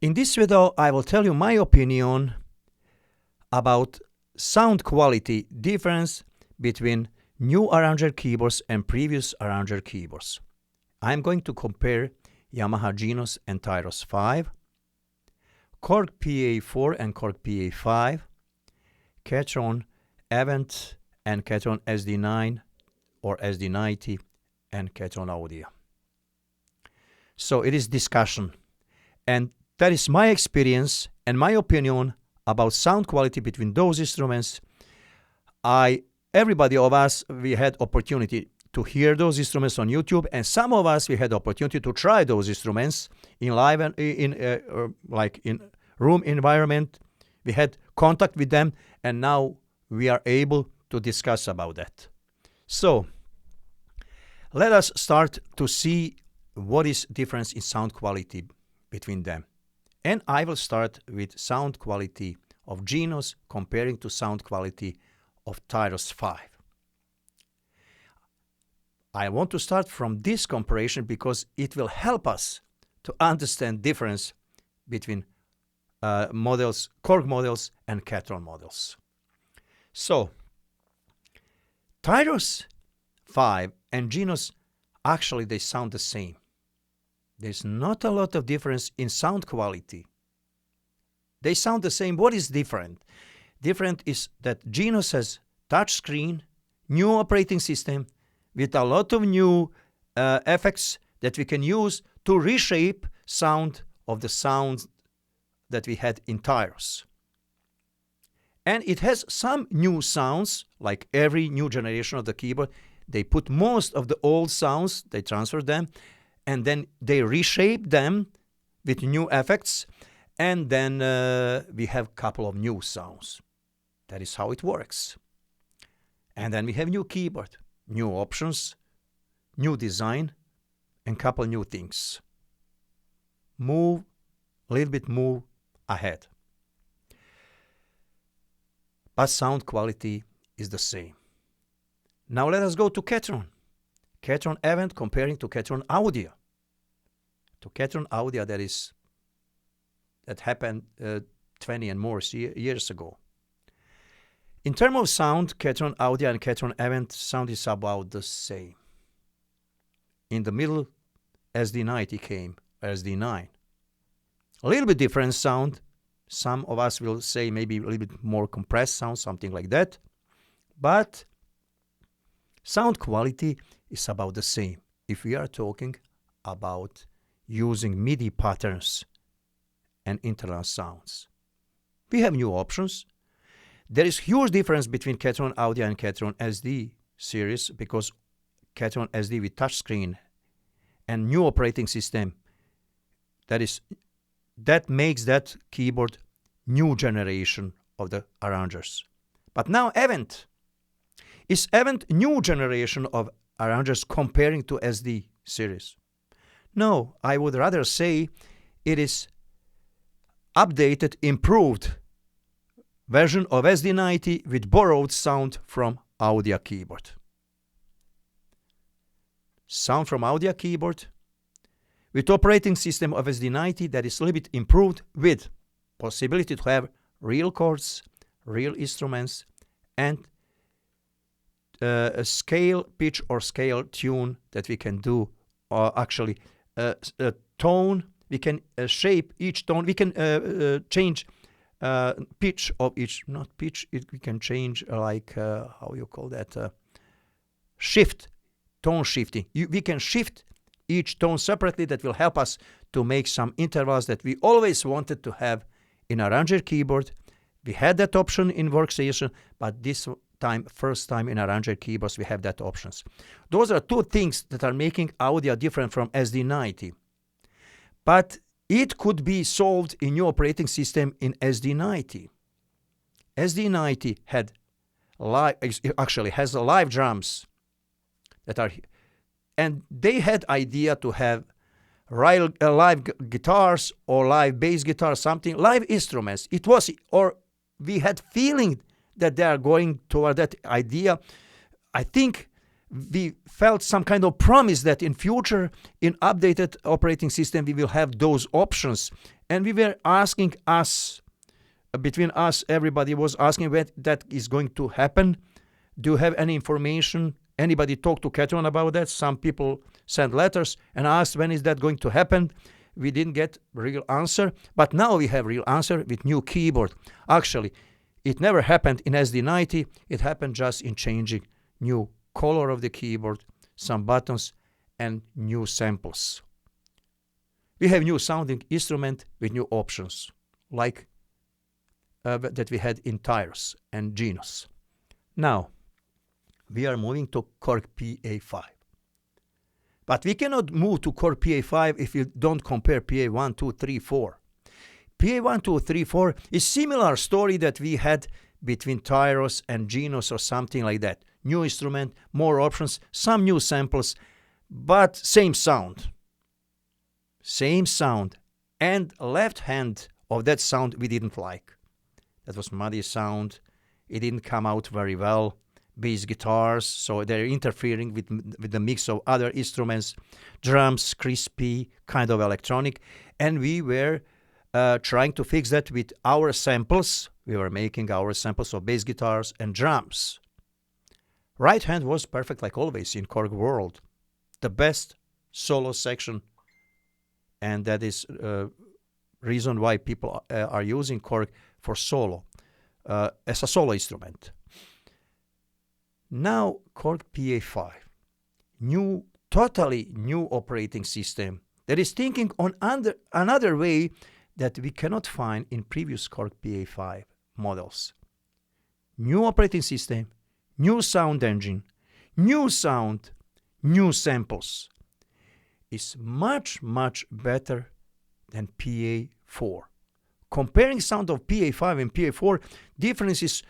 In this video, I will tell you my opinion about sound quality difference between new Arranger keyboards and previous Arranger keyboards. I'm going to compare Yamaha Genus and Tyros 5, Korg PA4 and Korg PA5, Ketron Event and Ketron SD9 or SD90 and Ketron Audio. So it is discussion, and that is my experience and my opinion about sound quality between those instruments. Everybody of us, we had opportunity to hear those instruments on YouTube, and some of us we had opportunity to try those instruments in live and in room environment. We had contact with them, and now we are able to discuss about that. So let us start to see what is difference in sound quality between them. And I will start with sound quality of Genus comparing to sound quality of Tyros 5. I want to start from this comparison because it will help us to understand difference between models, Korg models and Ketron models. So, Tyros 5 and Genus, actually they sound the same. There's not a lot of difference in sound quality. They sound the same. What is different? Different is that Genus has touch screen, new operating system with a lot of new effects that we can use to reshape sound of the sounds that we had in Tyros. And it has some new sounds, like every new generation of the keyboard. They put most of the old sounds, they transfer them, and then they reshape them with new effects, and then we have a couple of new sounds. That is how it works. And then we have new keyboard, new options, new design, and couple new things. A little bit move ahead. But sound quality is the same. Now let us go to Ketron. Ketron Event comparing to Ketron Audio. To Ketron Audio that happened 20 and more years ago. In terms of sound, Ketron Audio and Ketron Event sound is about the same. In the middle, SD90 came, SD9. A little bit different sound. Some of us will say maybe a little bit more compressed sound, something like that. But sound quality is about the same if we are talking about using MIDI patterns and internal sounds. We have new options. There is huge difference between Ketron Audio and Ketron SD series because Ketron SD with touchscreen and new operating system, that makes that keyboard new generation of the arrangers. But now Event. Is Event new generation of arrangers comparing to SD series? No, I would rather say it is updated, improved version of SD90 with borrowed sound from Audio keyboard. Sound from Audio keyboard with operating system of SD90 that is a little bit improved with possibility to have real chords, real instruments, and a scale pitch or scale tune that we can do, or actually a tone. We can shape each tone. We can change pitch of each, not pitch, we can change how you call that, shift, tone shifting. We can shift each tone separately. That will help us to make some intervals that we always wanted to have in Arranger keyboard. We had that option in Workstation, but this time, first time in Arranger keyboards, we have that options. Those are two things that are making Audio different from SD90. But it could be solved in new operating system in SD90. SD90 has live drums that are, and they had idea to have live guitars or live bass guitar, something, live instruments. It was, or we had feeling that they are going toward that idea. I think we felt some kind of promise that in future, in updated operating system, we will have those options. And we were asking us, between us, everybody was asking when that is going to happen. Do you have any information? Anybody talk to Ketron about that? Some people sent letters and asked when is that going to happen. We didn't get real answer, but now we have real answer with new keyboard. Actually, it never happened in SD90. It happened just in changing new color of the keyboard, some buttons, and new samples. We have new sounding instrument with new options, like that we had in Tyros and Genos. Now, we are moving to Korg PA5. But we cannot move to Korg PA5 if you don't compare PA1, 2, 3, 4. PA1, 2, 3, 4 is similar story that we had between Tyros and Genos or something like that. New instrument, more options, some new samples, but same sound. Same sound. And left hand of that sound we didn't like. That was muddy sound. It didn't come out very well. Bass guitars, so they're interfering with the mix of other instruments, drums, crispy, kind of electronic. And we were trying to fix that with our samples. We were making our samples of bass guitars and drums. Right hand was perfect like always in Korg world. The best solo section. And that is reason why people are using Korg for solo, as a solo instrument. Now Korg PA5, totally new operating system that is thinking on another way that we cannot find in previous Korg PA5 models. New operating system, new sound engine, new sound, new samples. Is much, much better than PA4. Comparing sound of PA5 and PA4, difference is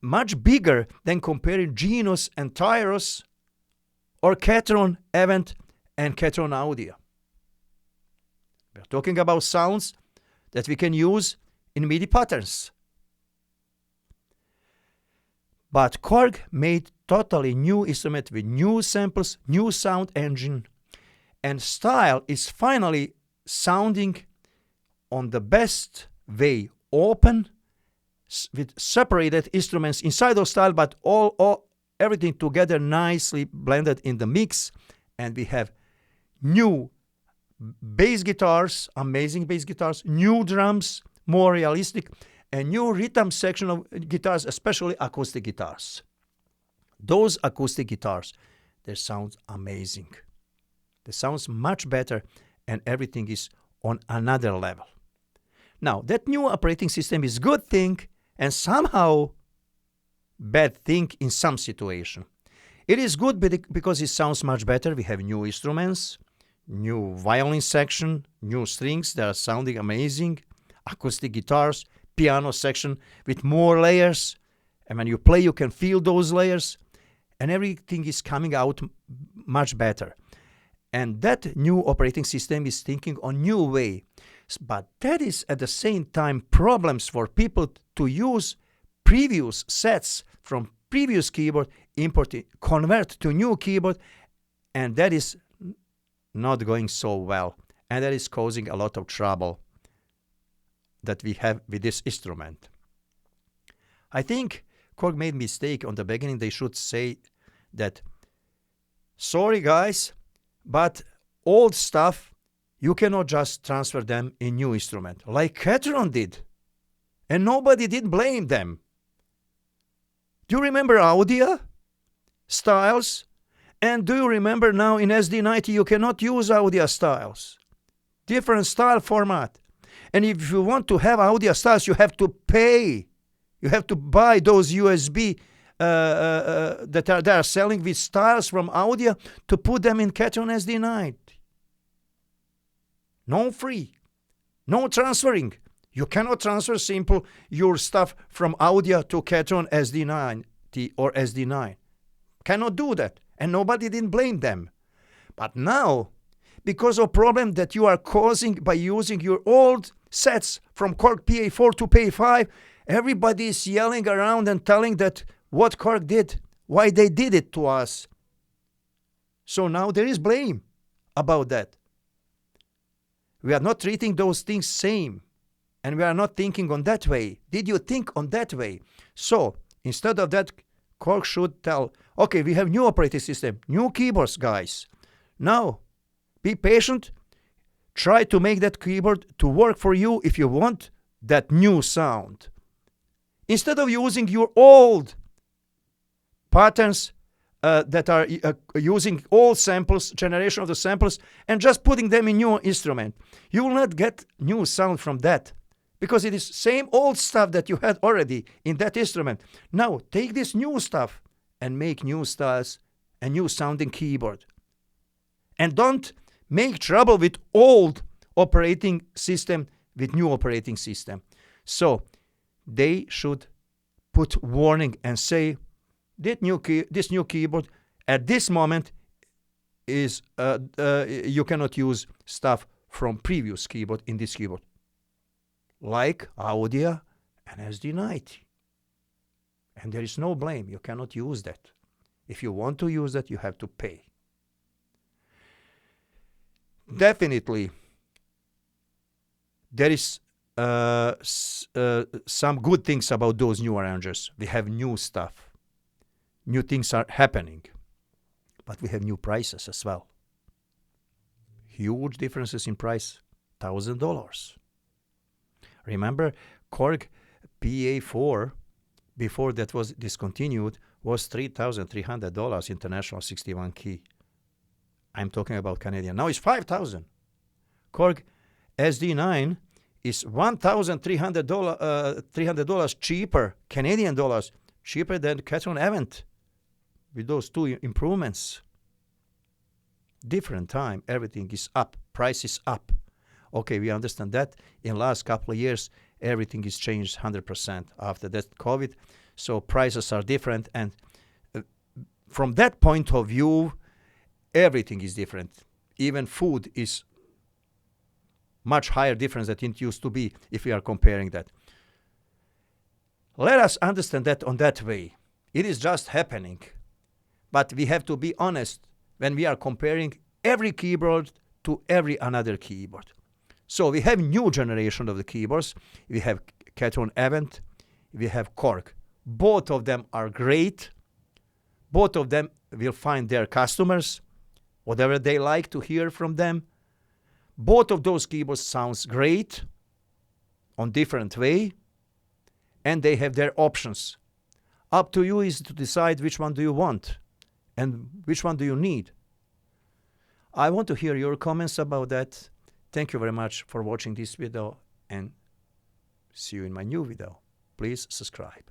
much bigger than comparing Genos and Tyros or Ketron Event and Ketron Audio. We're talking about sounds that we can use in MIDI patterns. But Korg made totally new instrument with new samples, new sound engine, and style is finally sounding on the best way, open, with separated instruments inside of style, but everything together nicely blended in the mix. And we have new bass guitars, amazing bass guitars, new drums, more realistic, and new rhythm section of guitars, especially acoustic guitars. Those acoustic guitars, they sound amazing. They sounds much better, and everything is on another level. Now, that new operating system is good thing, and somehow bad thing in some situation. It is good because it sounds much better. We have new instruments, new violin section, new strings that are sounding amazing, acoustic guitars, piano section with more layers. And when you play, you can feel those layers, and everything is coming out much better. And that new operating system is thinking on new way. But that is at the same time problems for people to use previous sets from previous keyboard, import it, convert to new keyboard, and that is not going so well. And that is causing a lot of trouble that we have with this instrument. I think Korg made mistake on the beginning. They should say that, sorry guys, but old stuff, you cannot just transfer them in new instrument, like Ketron did. And nobody did blame them. Do you remember Audio styles? And do you remember now in SD90 you cannot use Audio styles? Different style format. And if you want to have Audio styles, you have to pay. You have to buy those USB that they are selling with styles from Audio to put them in Ketron SD90. No free. No transferring. You cannot transfer simple your stuff from Audio to Ketron SD90 or SD9. Cannot do that. And nobody didn't blame them. But now, because of problem that you are causing by using your old sets from Korg PA4 to PA5, everybody is yelling around and telling that what Korg did why they did it to us. So now there is blame about that. We are not treating those things same, and we are not thinking on that way. Did you think on that way? So instead of that, Korg should tell, okay, we have new operating system, new keyboards, guys. Now, be patient. Try to make that keyboard to work for you if you want that new sound. Instead of using your old patterns that are using old samples, generation of the samples, and just putting them in new instrument, you will not get new sound from that, because it is same old stuff that you had already in that instrument. Now take this new stuff and make new styles and new sounding keyboard. And don't make trouble with old operating system with new operating system. So they should put warning and say, this new keyboard at this moment is you cannot use stuff from previous keyboard in this keyboard, like Audia and SD90. And there is no blame. You cannot use that. If you want to use that, you have to pay. Definitely, there is some good things about those new arrangers. We have new stuff. New things are happening. But we have new prices as well. Huge differences in price. $1,000. Remember, Korg PA4, before that was discontinued, was $3,300 international 61 key. I'm talking about Canadian. Now it's $5,000. Korg SD9 is $1,300 cheaper, Canadian dollars, cheaper than Catron Event. With those two improvements, different time, everything is up, price is up. Okay, we understand that. In last couple of years, everything is changed 100% after that COVID. So prices are different, and from that point of view, everything is different. Even food is much higher difference than it used to be if we are comparing that. Let us understand that on that way. It is just happening. But we have to be honest when we are comparing every keyboard to every another keyboard. So we have new generation of the keyboards. We have Catron Event. We have Korg. Both of them are great. Both of them will find their customers, whatever they like to hear from them. Both of those keyboards sounds great on different way, and they have their options. Up to you is to decide which one do you want and which one do you need. I want to hear your comments about that. Thank you very much for watching this video, and see you in my new video. Please subscribe.